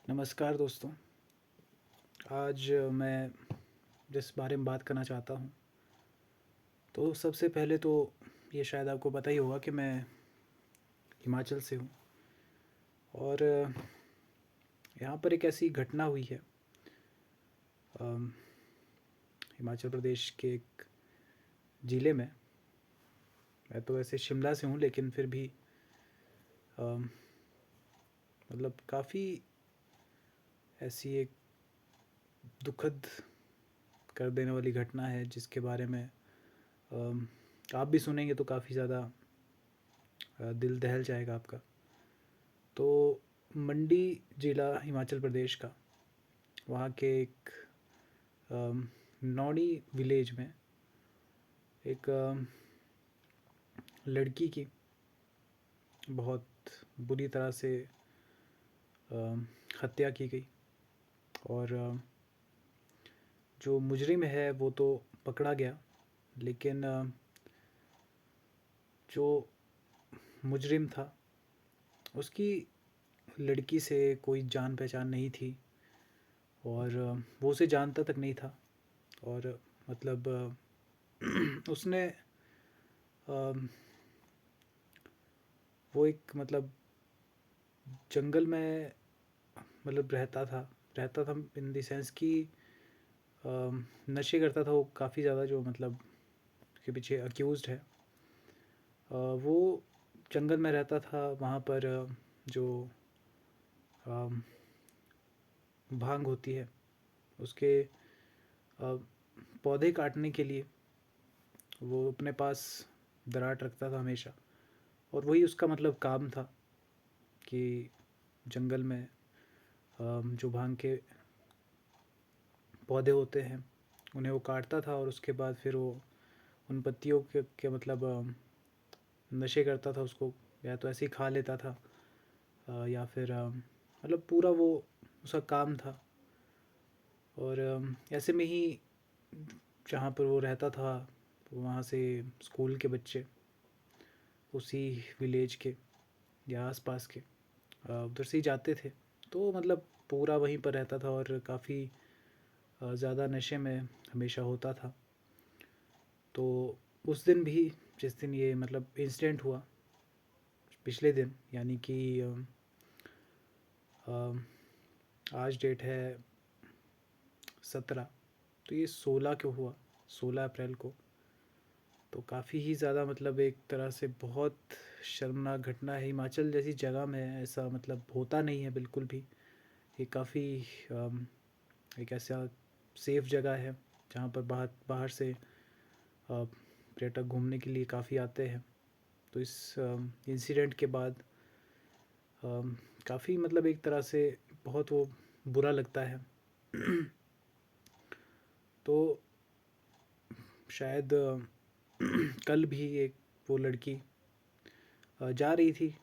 नमस्कार दोस्तों। आज मैं जिस बारे में बात करना चाहता हूँ, तो सबसे पहले तो ये शायद आपको पता ही होगा कि मैं हिमाचल से हूँ। और यहाँ पर एक ऐसी घटना हुई है। अम, हिमाचल प्रदेश के एक ज़िले में। मैं तो वैसे शिमला से हूँ, लेकिन फिर भी अम, मतलब काफ़ी ऐसी एक दुखद कर देने वाली घटना है, जिसके बारे में अम, आप भी सुनेंगे तो काफ़ी ज़्यादा दिल दहल जाएगा आपका। तो मंडी ज़िला हिमाचल प्रदेश का, वहाँ के एक नौणी विलेज में एक लड़की की बहुत बुरी तरह से हत्या की गई। और जो मुजरिम है वो तो पकड़ा गया, लेकिन जो मुजरिम था उसकी लड़की से कोई जान पहचान नहीं थी, और वो उसे जानता तक नहीं था। और मतलब उसने वो एक मतलब जंगल में मतलब रहता था इन द सेंस कि नशे करता था वो काफ़ी ज़्यादा, जो मतलब के पीछे अक्यूज़्ड है। वो जंगल में रहता था। वहाँ पर जो अम, भांग होती है, उसके पौधे काटने के लिए वो अपने पास दराट रखता था हमेशा। और वही उसका मतलब काम था कि जंगल में जो भांग के पौधे होते हैं उन्हें वो काटता था, और उसके बाद फिर वो उन पत्तियों के मतलब नशे करता था उसको, या तो ऐसे ही खा लेता था, या फिर मतलब पूरा वो उसका काम था। और ऐसे में ही जहाँ पर वो रहता था, वहाँ से स्कूल के बच्चे उसी विलेज के या आसपास के उधर से ही जाते थे। तो मतलब पूरा वहीं पर रहता था, और काफ़ी ज़्यादा नशे में हमेशा होता था। तो उस दिन भी, जिस दिन ये मतलब इंसिडेंट हुआ, पिछले दिन, यानी कि आज डेट है 17, तो ये 16 को हुआ, 16 अप्रैल को। तो काफ़ी ही ज़्यादा मतलब एक तरह से बहुत शर्मनाक घटना है। हिमाचल जैसी जगह में ऐसा मतलब होता नहीं है बिल्कुल भी। ये काफ़ी एक ऐसा सेफ़ जगह है जहाँ पर बाहर बाहर से पर्यटक घूमने के लिए काफ़ी आते हैं। तो इस इंसिडेंट के बाद काफ़ी मतलब एक तरह से बहुत वो बुरा लगता है। तो शायद कल भी एक वो लड़की जा रही थी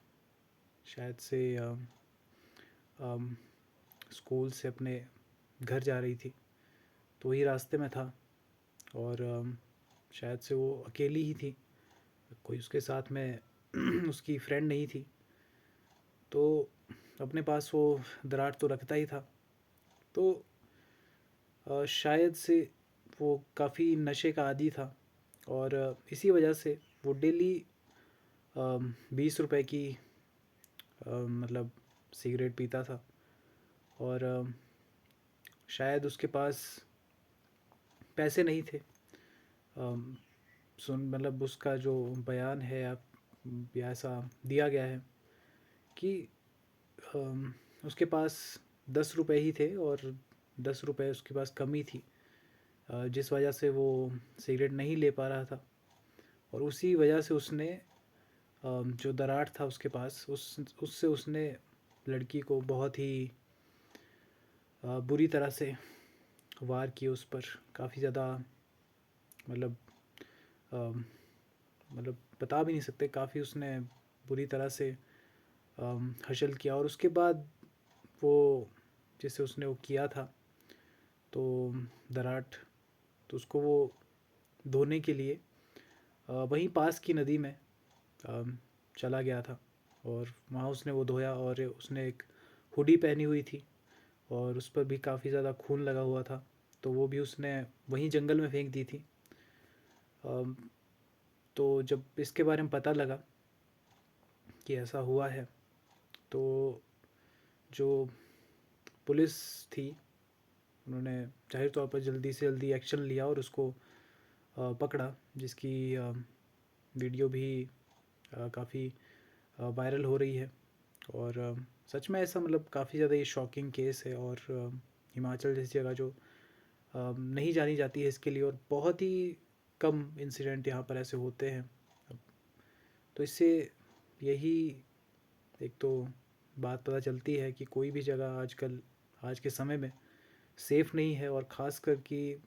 शायद से स्कूल से अपने घर जा रही थी। तो वही रास्ते में था, और शायद से वो अकेली ही थी, कोई उसके साथ में उसकी फ्रेंड नहीं थी। तो अपने पास वो दरार तो रखता ही था। तो शायद से वो काफ़ी नशे का आदी था, और इसी वजह से वो डेली 20 रुपए की मतलब सिगरेट पीता था। और शायद उसके पास पैसे नहीं थे। अम, सुन मतलब उसका जो बयान है, या ऐसा दिया गया है कि उसके पास 10 रुपए ही थे, और 10 रुपए उसके पास कमी थी, जिस वजह से वो सिगरेट नहीं ले पा रहा था। और उसी वजह से उसने जो दरार था उसके पास, उससे उसने लड़की को बहुत ही बुरी तरह से वार किए उस पर। काफ़ी ज़्यादा मतलब मतलब बता भी नहीं सकते, काफ़ी उसने बुरी तरह से हशल किया। और उसके बाद वो जैसे उसने वो किया था, तो दराट, तो उसको वो धोने के लिए वहीं पास की नदी में चला गया था। और वहाँ उसने वो धोया, और उसने एक हुडी पहनी हुई थी, और उस पर भी काफ़ी ज़्यादा खून लगा हुआ था, तो वो भी उसने वहीं जंगल में फेंक दी थी। अम, तो जब इसके बारे में पता लगा कि ऐसा हुआ है, तो जो पुलिस थी उन्होंने जाहिर तौर पर जल्दी से जल्दी एक्शन लिया और उसको पकड़ा, जिसकी वीडियो भी काफ़ी वायरल हो रही है। और सच में ऐसा मतलब काफ़ी ज़्यादा ये शॉकिंग केस है, और हिमाचल जैसी जगह जो नहीं जानी जाती है इसके लिए, और बहुत ही कम इंसिडेंट यहाँ पर ऐसे होते हैं। तो इससे यही एक तो बात पता चलती है कि कोई भी जगह आजकल आज के समय में सेफ़ नहीं है, और ख़ास कर कि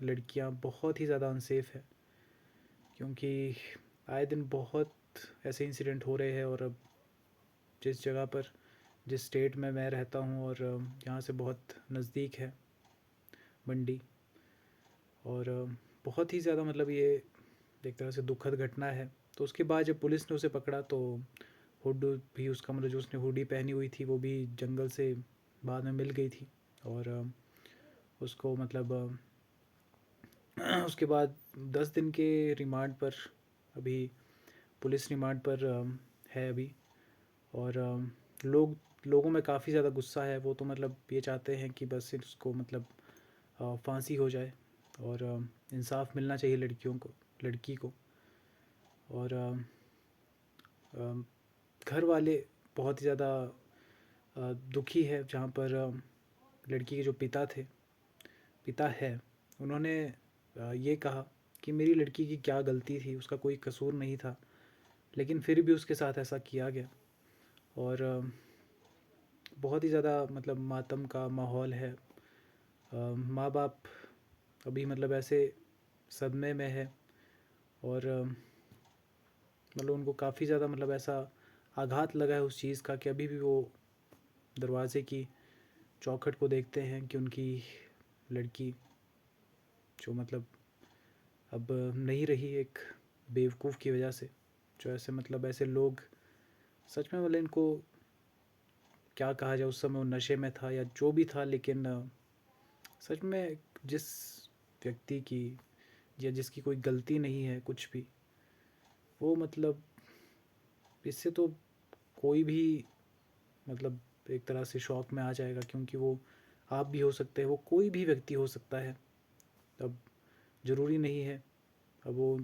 लड़कियाँ बहुत ही ज़्यादा अनसेफ़ है, क्योंकि आए दिन बहुत ऐसे इंसिडेंट हो रहे हैं। और अब जिस जगह पर जिस स्टेट में मैं रहता हूँ, और यहाँ से बहुत नज़दीक है मंडी, और बहुत ही ज़्यादा मतलब ये एक तरह से दुखद घटना है। तो उसके बाद जब पुलिस ने उसे पकड़ा, तो हुड भी उसका मतलब जो उसने हुडी पहनी हुई थी वो भी जंगल से बाद में मिल गई थी। और उसको मतलब उसके बाद 10 दिन के रिमांड पर, अभी पुलिस रिमांड पर है अभी। और लोगों में काफ़ी ज़्यादा गुस्सा है। वो तो मतलब ये चाहते हैं कि बस इसको मतलब फांसी हो जाए, और इंसाफ मिलना चाहिए लड़की को। और घर वाले बहुत ही ज़्यादा दुखी है, जहाँ पर लड़की के जो पिता है, उन्होंने ये कहा कि मेरी लड़की की क्या गलती थी, उसका कोई कसूर नहीं था, लेकिन फिर भी उसके साथ ऐसा किया गया। और बहुत ही ज़्यादा मतलब मातम का माहौल है। माँ बाप अभी मतलब ऐसे सदमे में है, और मतलब उनको काफ़ी ज़्यादा मतलब ऐसा आघात लगा है उस चीज़ का, कि अभी भी वो दरवाज़े की चौखट को देखते हैं कि उनकी लड़की जो मतलब अब नहीं रही, एक बेवकूफ़ की वजह से। जो ऐसे मतलब ऐसे लोग सच में मतलब इनको क्या कहा जाए, उस समय वो नशे में था या जो भी था, लेकिन सच में जिस व्यक्ति की या जिसकी कोई गलती नहीं है कुछ भी, वो मतलब इससे तो कोई भी मतलब एक तरह से शौक में आ जाएगा, क्योंकि वो आप भी हो सकते हैं, वो कोई भी व्यक्ति हो सकता है। अब ज़रूरी नहीं है, अब वो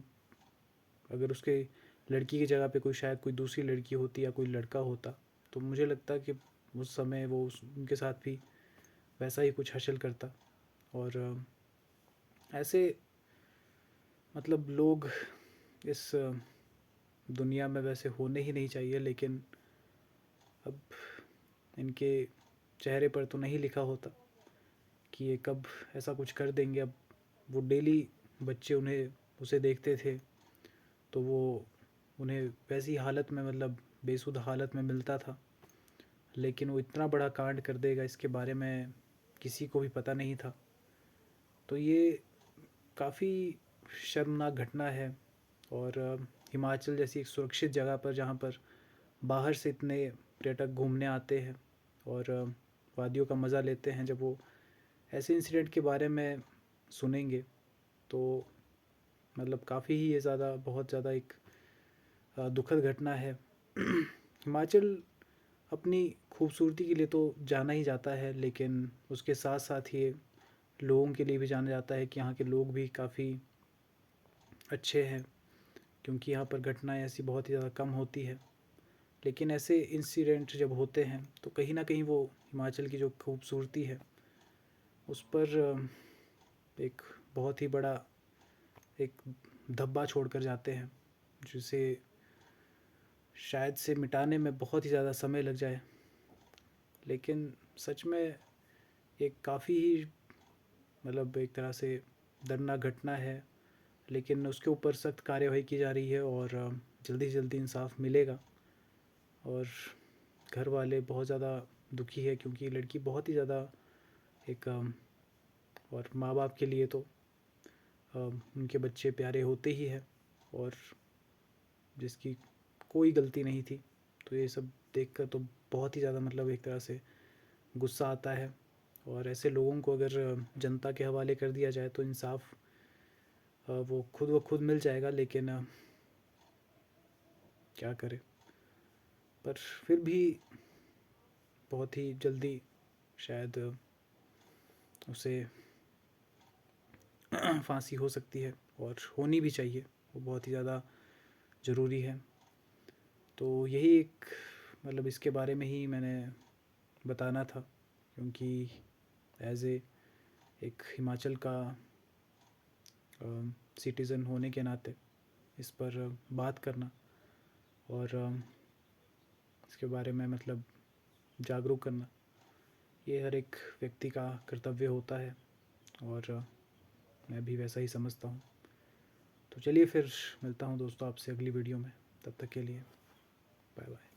अगर उसके लड़की की जगह पे कोई शायद कोई दूसरी लड़की होती या कोई लड़का होता, तो मुझे लगता है कि उस समय वो उनके साथ भी वैसा ही कुछ हासिल करता। और ऐसे मतलब लोग इस दुनिया में वैसे होने ही नहीं चाहिए, लेकिन अब इनके चेहरे पर तो नहीं लिखा होता कि ये कब ऐसा कुछ कर देंगे। अब वो डेली बच्चे उसे देखते थे, तो वो उन्हें वैसी हालत में मतलब बेसुध हालत में मिलता था, लेकिन वो इतना बड़ा कांड कर देगा इसके बारे में किसी को भी पता नहीं था। तो ये काफ़ी शर्मनाक घटना है। और हिमाचल जैसी एक सुरक्षित जगह पर, जहाँ पर बाहर से इतने पर्यटक घूमने आते हैं और वादियों का मज़ा लेते हैं, जब वो ऐसे इंसिडेंट के बारे में सुनेंगे, तो मतलब काफ़ी ही ये ज़्यादा बहुत ज़्यादा एक दुखद घटना है। हिमाचल अपनी खूबसूरती के लिए तो जाना ही जाता है, लेकिन उसके साथ साथ ये लोगों के लिए भी जाना जाता है कि यहाँ के लोग भी काफ़ी अच्छे हैं, क्योंकि यहाँ पर घटनाएं ऐसी बहुत ही ज़्यादा कम होती है। लेकिन ऐसे इंसिडेंट जब होते हैं, तो कहीं ना कहीं वो हिमाचल की जो खूबसूरती है उस पर एक बहुत ही बड़ा एक धब्बा छोड़ कर जाते हैं, जिसे शायद से मिटाने में बहुत ही ज़्यादा समय लग जाए। लेकिन सच में एक काफ़ी ही मतलब एक तरह से दर्दनाक घटना है, लेकिन उसके ऊपर सख्त कार्यवाही की जा रही है, और जल्दी से जल्दी इंसाफ मिलेगा। और घर वाले बहुत ज़्यादा दुखी है, क्योंकि लड़की बहुत ही ज़्यादा एक और माँ बाप के लिए तो उनके बच्चे प्यारे होते ही हैं, और जिसकी कोई गलती नहीं थी। तो ये सब देखकर तो बहुत ही ज़्यादा मतलब एक तरह से गुस्सा आता है। और ऐसे लोगों को अगर जनता के हवाले कर दिया जाए तो इंसाफ वो खुद ब खुद मिल जाएगा, लेकिन क्या करें। पर फिर भी बहुत ही जल्दी शायद उसे फांसी हो सकती है, और होनी भी चाहिए, वो बहुत ही ज़्यादा ज़रूरी है। तो यही एक मतलब इसके बारे में ही मैंने बताना था, क्योंकि एज ए एक हिमाचल का सिटीज़न होने के नाते इस पर बात करना और इसके बारे में मतलब जागरूक करना, ये हर एक व्यक्ति का कर्तव्य होता है, और मैं भी वैसा ही समझता हूँ। तो चलिए फिर मिलता हूँ दोस्तों आपसे अगली वीडियो में, तब तक के लिए बाय बाय।